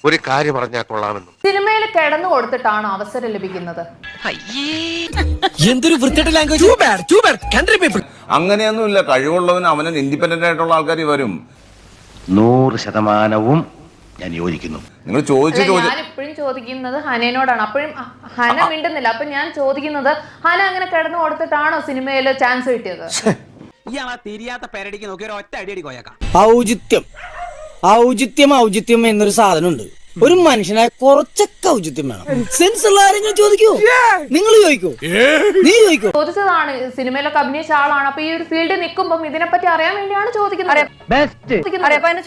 ഒരു കാര്യം പറഞ്ഞാൽ കൊള്ളാമെന്നും. സിനിമയിൽ കിടന്നു കൊടുത്തിട്ടാണോ അവസരം ലഭിക്കുന്നത്? എന്തൊരു വൃത്തിയുടെ ലാംഗ്വേജ്. അങ്ങനെയൊന്നുമില്ല. കഴിവുള്ളവന് അവന് ഇൻഡിപെൻഡന്റ് ആയിട്ടുള്ള ആൾക്കാർ വരും. 100% ഞാൻ യോജിക്കുന്നു. നിങ്ങൾ ഞാൻ ഇപ്പോഴും ചോദിക്കുന്നത് ഹനയോടാണ്. അപ്പോഴും ഹന മിണ്ടുന്നില്ല. അപ്പൊ ഞാൻ ചോദിക്കുന്നത് ഹന അങ്ങനെ കിടന്നു കൊടുത്തിട്ടാണോ സിനിമയിൽ ചാൻസ് കിട്ടിയത്? ഔചിത്യം എന്നൊരു സാധനമുണ്ട്. ഒരു മനുഷ്യനായ കുറച്ചൊക്കെ ഔചിത്യം വേണം. സെൻസ് ഉള്ള ആരെങ്കിലും ചോദിക്കൂ? നിങ്ങൾ ചോദിക്കൂ? നീ ചോദിക്കൂ? ചോദിച്ചതാണ്. സിനിമയിലൊക്കെ അഭിനയിച്ച ആളാണ്. അപ്പൊ ഈ ഒരു ഫീൽഡിൽ നിൽക്കുമ്പോൾ ഇതിനെപ്പറ്റി അറിയാൻ വേണ്ടിയാണ് ചോദിക്കുന്നത്.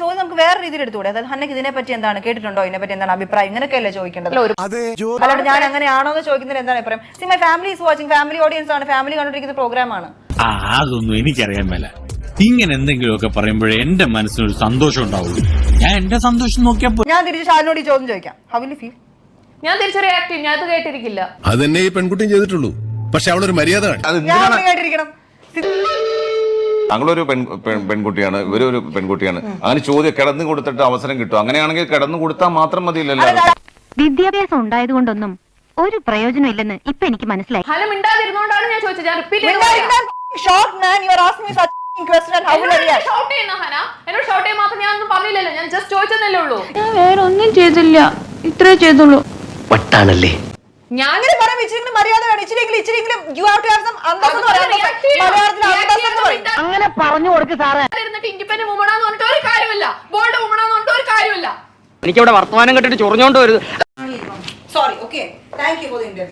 ചോദ്യം നമുക്ക് വേറെ രീതിയിൽ എടുത്തുകൂടെ? അതായത് ഹന്നക്ക് ഇതിനെ പറ്റി എന്താണ്, കേട്ടിട്ടുണ്ടോ, ഇതിനെപ്പറ്റി എന്താണ് അഭിപ്രായം, ഇങ്ങനെയൊക്കെയല്ലേ ചോദിക്കേണ്ടത്. അല്ലാണ്ട് ഞാൻ അങ്ങനെയാണോ എന്ന് ചോദിക്കുന്നതിന് എന്താണ് അഭിപ്രായം? My family is watching, family audience ആണ്, ഫാമിലി കണ്ടുകൊണ്ടിരിക്കുന്ന പ്രോഗ്രാമാണ്. അതൊന്നും എനിക്കറിയാൻ മേല. ഇങ്ങനെ എന്തെങ്കിലുമൊക്കെ പറയുമ്പോഴേ എന്റെ മനസ്സിനൊരു സന്തോഷം ഉണ്ടാവുള്ളൂ. ഞാൻ എന്റെ സന്തോഷം നോക്കിയപ്പോ ഞാൻ തിരിച്ച് ഷാലിനോട് ഈ ചോദ്യം ചോദിക്കാം. How will you feel? ഞാൻ തിരിച്ച് റിയാക്ട് ചെയ്യും. ഞാൻ അത് കേട്ടിരിക്കില്ല. അതെന്നെ ഈ പെൺകുട്ടിയും ചെയ്തിട്ടുള്ളൂ. പക്ഷെ അവളൊരു മര്യാദ കേട്ടിരിക്കണം. ഞങ്ങളൊരു പെൺകുട്ടിയാണ്, ഇവരൊരു പെൺകുട്ടിയാണ്. അങ്ങനെ ചോദ്യം കിടന്നു കൊടുത്തിട്ട് അവസരം കിട്ടും. അങ്ങനെയാണെങ്കിൽ കിടന്നു കൊടുത്താൽ മാത്രം മതിയില്ലല്ലോ. വിദ്യാഭ്യാസം ഉണ്ടായത് കൊണ്ടൊന്നും ഒരു പ്രയോജനം ഇല്ലെന്ന് ഇപ്പൊ എനിക്ക് മനസ്സിലായി. ഹന മിണ്ടാതിരുന്നോണ്ടാണ് ഞാൻ ചോദിച്ചത്. ഞാൻ റിപ്പീറ്റ് ചെയ്തു. ഞാൻ ജസ്റ്റ് ചോദിച്ചതല്ലേ ഉള്ളൂ. ഞാൻ വേറെ ഒന്നും ചെയ്തില്ല, ഇത്രേ ചെയ്തുള്ളൂ. വട്ടാണല്ലേ. ഞാൻ അങ്ങനെ പറയാൻ ഇച്ചിരി മര്യാദ വേണം. ഇച്ചിരിയെങ്കിലും you have to have some അന്തസ്സ് എന്ന് പറയാം. മലയാളത്തിൽ അന്തസ്സ് എന്ന് പറയും. അങ്ങനെ പറഞ്ഞു കൊടുക്ക് സാറേ. ഇൻഡിപെൻഡന്റ് വുമൺ ആണെന്ന് പറഞ്ഞിട്ട് ഒരു കാര്യമില്ല, ബോൾഡ് വുമൺ ആണെന്ന് പറഞ്ഞിട്ട് ഒരു കാര്യമില്ല. എനിക്കിവിടെ വർത്തമാനം കേട്ടിട്ട് ചൊറിഞ്ഞോണ്ട് വരുത്. Sorry. Okay, thank you for the interview.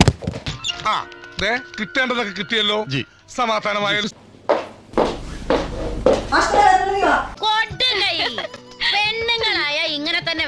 കിട്ടേണ്ടതൊക്കെ കിട്ടിയല്ലോ. സമാധാനമായാലും പെണ്ണുങ്ങളായ ഇങ്ങനെ തന്നെ